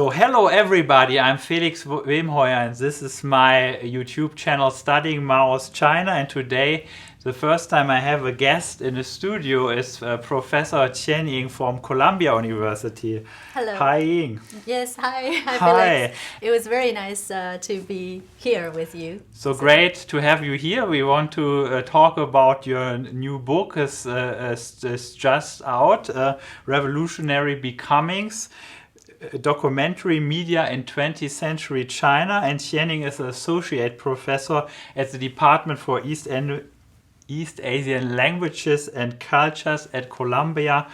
So hello everybody, I'm Felix Wemheuer and this is my YouTube channel Studying Maoist China, and today the first time I have a guest in the studio is Professor Ying from Columbia University. Hello. Hi Ying. Yes, hi. Hi. Felix. It was very nice to be here with you. So great to have you here. We want to talk about your new book is just out, Revolutionary Becomings. Documentary Media in 20th Century China, and Ying is an associate professor at the Department for East Asian Languages and Cultures at Columbia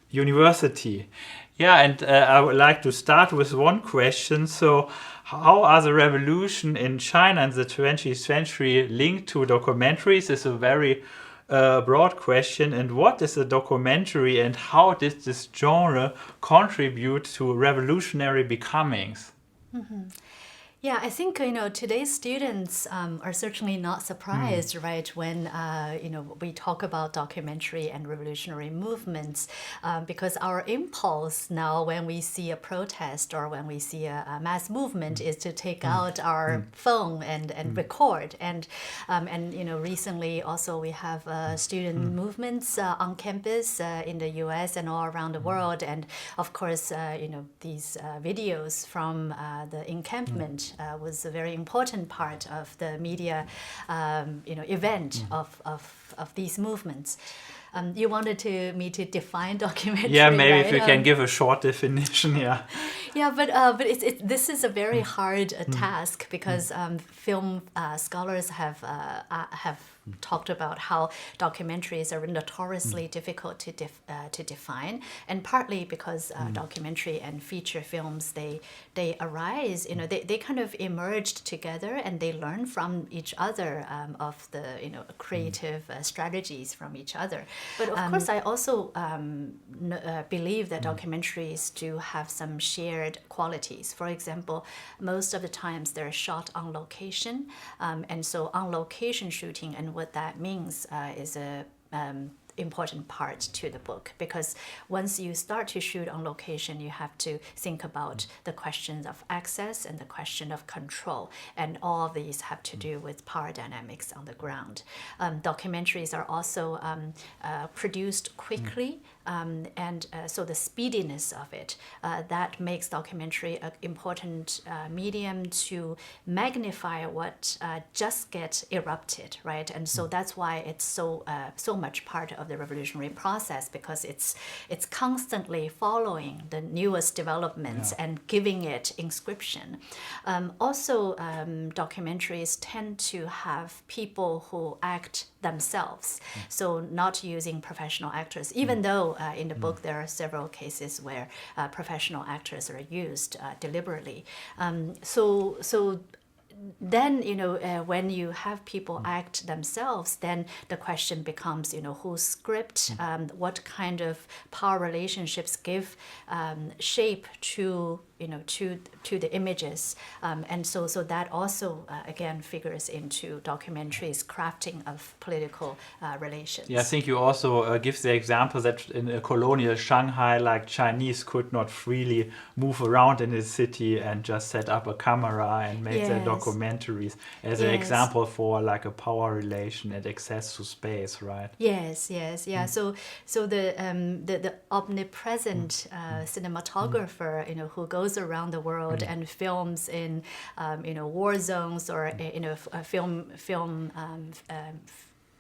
University. Yeah, and I would like to start with one question. So, how are the revolution in China in the 20th century linked to documentaries? Is a very broad question. And what is a documentary, and how did this genre contribute to revolutionary becomings? Mm-hmm. Yeah, I think today's students are certainly not surprised, right, when we talk about documentary and revolutionary movements, because our impulse now, when we see a protest or when we see a mass movement, is to take out our phone and record. And recently also we have student movements on campus in the U.S. and all around the world, and of course these videos from the encampment. Was a very important part of the media, event of these movements. You wanted me to define documentary. Yeah, maybe right? if you can give a short definition. Yeah. Yeah, but this is a very hard task, because film scholars have talked about how documentaries are notoriously difficult to define, and partly because documentary and feature films they arise, they kind of emerged together, and they learn from each other of the creative strategies from each other. But of course, I also believe that documentaries do have some shared qualities. For example, most of the times they're shot on location, and so on location shooting, and what that means is a important part to the book, because once you start to shoot on location, you have to think about the questions of access and the question of control, and all of these have to do with power dynamics on the ground. Documentaries are also produced quickly, and so the speediness of it, that makes documentary an important medium to magnify what just gets erupted, right? And so that's why it's so much part of the revolutionary process, because it's constantly following the newest developments and giving it inscription. Also, documentaries tend to have people who act themselves, so not using professional actors, even though in the book there are several cases where professional actors are used deliberately. So then when you have people act themselves, then the question becomes whose script, what kind of power relationships give shape to to the images, and so that also again figures into documentaries' crafting of political relations. Yeah, I think you also give the example that in colonial Shanghai, like Chinese could not freely move around in the city and just set up a camera and make their documentaries as an example for like a power relation and access to space, right? Yes. So the omnipresent cinematographer, who goes around the world and films in war zones, or film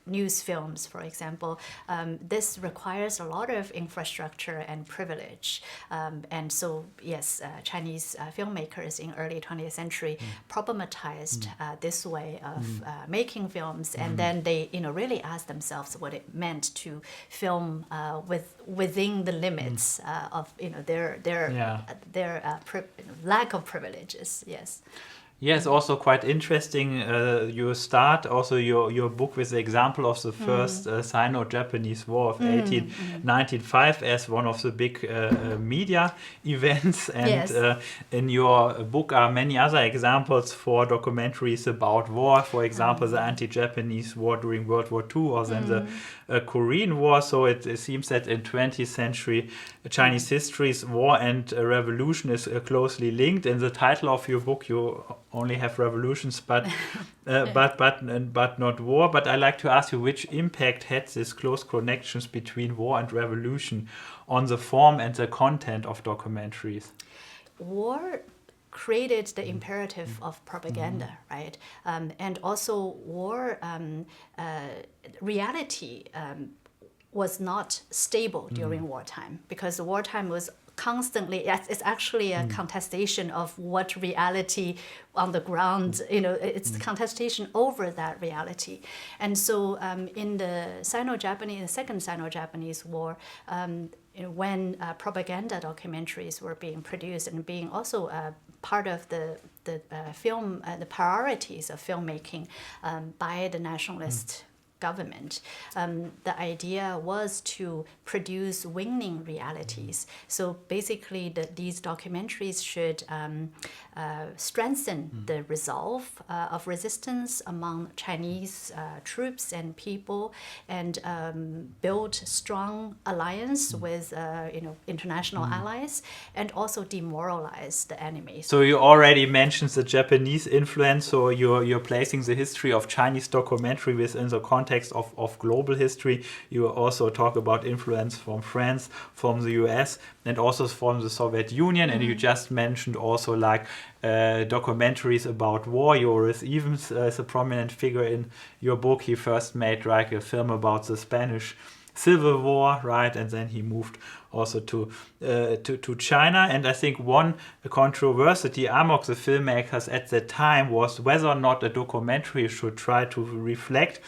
news films, for example, this requires a lot of infrastructure and privilege. And so, yes, Chinese filmmakers in early 20th century problematized this way of making films, and then they, really asked themselves what it meant to film within the limits of, their lack of privileges. Yes. Yes, also quite interesting. You start also your book with the example of the first Sino-Japanese War of 1895 as one of the big media events. And in your book are many other examples for documentaries about war. For example, the anti-Japanese war during World War II, or then the Korean War. So it seems that in 20th century Chinese history's war and revolution is closely linked. In the title of your book, you only have revolutions, but but not war. But I like to ask you, which impact had these close connections between war and revolution on the form and the content of documentaries? War created the imperative of propaganda, right? And also war reality was not stable during wartime, because the wartime was constantly, it's actually a contestation of what reality on the ground, it's the contestation over that reality. And so in the Second Sino-Japanese War, when propaganda documentaries were being produced and being also part of the film, the priorities of filmmaking by the nationalist government, the idea was to produce winning realities. So basically, these documentaries should strengthen the resolve of resistance among Chinese troops and people, and build strong alliance with international allies, and also demoralize the enemies. So you already mentioned the Japanese influence. So you're placing the history of Chinese documentary within the context of global history. You also talk about influence from France, from the US, and also from the Soviet Union. And you just mentioned also like documentaries about war. Joris Evans is a prominent figure in your book. He first made like a film about the Spanish Civil War, right? And then he moved also to China. And I think one controversy among the filmmakers at that time was whether or not a documentary should try to reflect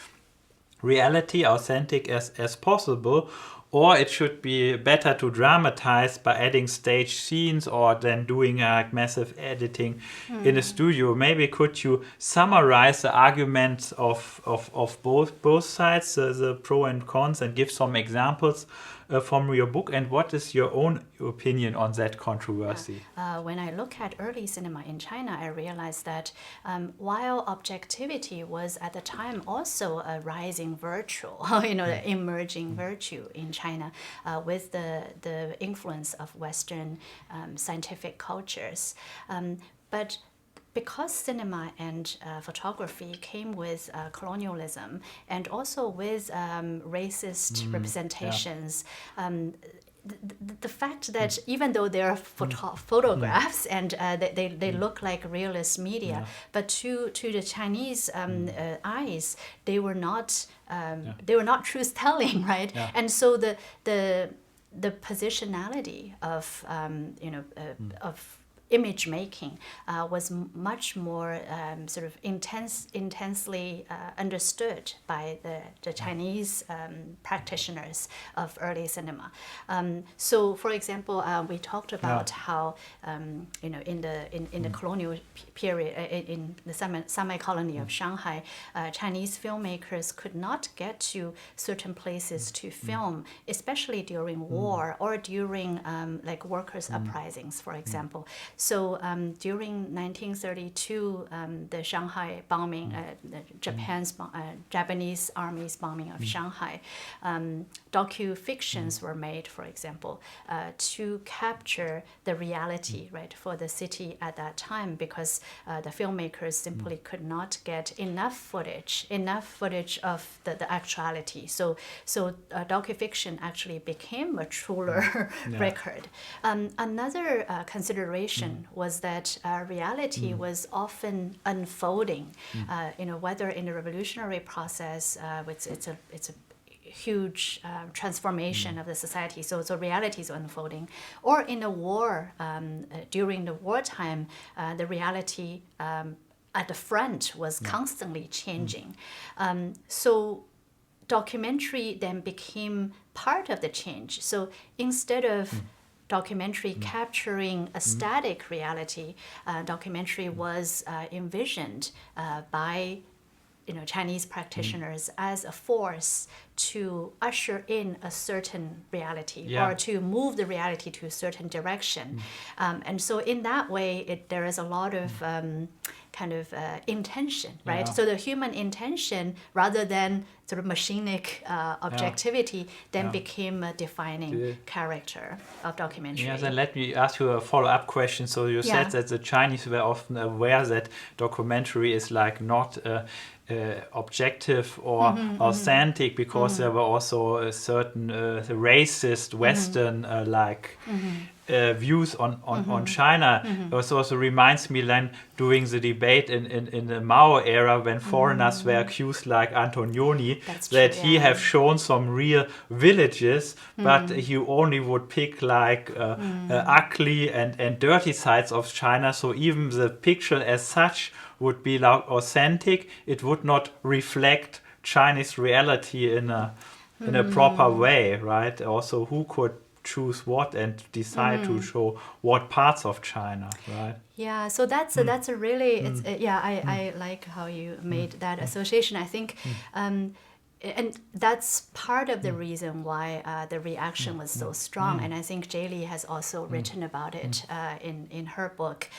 reality authentic as possible, or it should be better to dramatize by adding stage scenes or then doing massive editing in a studio. Maybe could you summarize the arguments of both sides, the pro and cons, and give some examples from your book? And what is your own opinion on that controversy? When I look at early cinema in China, I realized that while objectivity was at the time also a rising virtue, the emerging virtue in China, with the influence of Western scientific cultures, but because cinema and photography came with colonialism and also with racist representations, the fact that even though they are photographs and they look like realist media, but to the Chinese eyes, they were not truth telling, right? And so the positionality of of image making was much more sort of intensely understood by the Chinese practitioners of early cinema. So, for example, we talked about how in the colonial period, in the semi-colony of Shanghai, Chinese filmmakers could not get to certain places to film, especially during war or during like workers' uprisings, for example. So during 1932, the Shanghai bombing, Japanese army's bombing of Shanghai, docu-fictions were made, for example, to capture the reality, right, for the city at that time, because the filmmakers simply could not get enough footage of the actuality. So docu-fiction actually became a truer record. Another consideration was that reality was often unfolding. Whether in the revolutionary process, it's a huge transformation of the society. So reality is unfolding, or in a war, during the wartime, the reality at the front was constantly changing. So documentary then became part of the change. So instead of documentary capturing a static reality, documentary was envisioned by Chinese practitioners as a force to usher in a certain reality or to move the reality to a certain direction. And so in that way, there is a lot of kind of intention, right? So the human intention, rather than sort of machinic objectivity, then became a defining character of documentary. Yes, and let me ask you a follow-up question. So you said that the Chinese were often aware that documentary is like not objective or authentic, because there were also a certain racist Western views on China. It also reminds me then during the debate in the Mao era, when foreigners were accused like Antonioni, that he have shown some real villages, but he only would pick like ugly and dirty sides of China. So even the picture as such would be like authentic. It would not reflect Chinese reality in a proper way, right? Also, who could choose what and decide to show what parts of China, right? Yeah, so that's a really I like how you made that association. I think and that's part of the reason why the reaction was so strong. And I think Jaylee has also written about it in her book.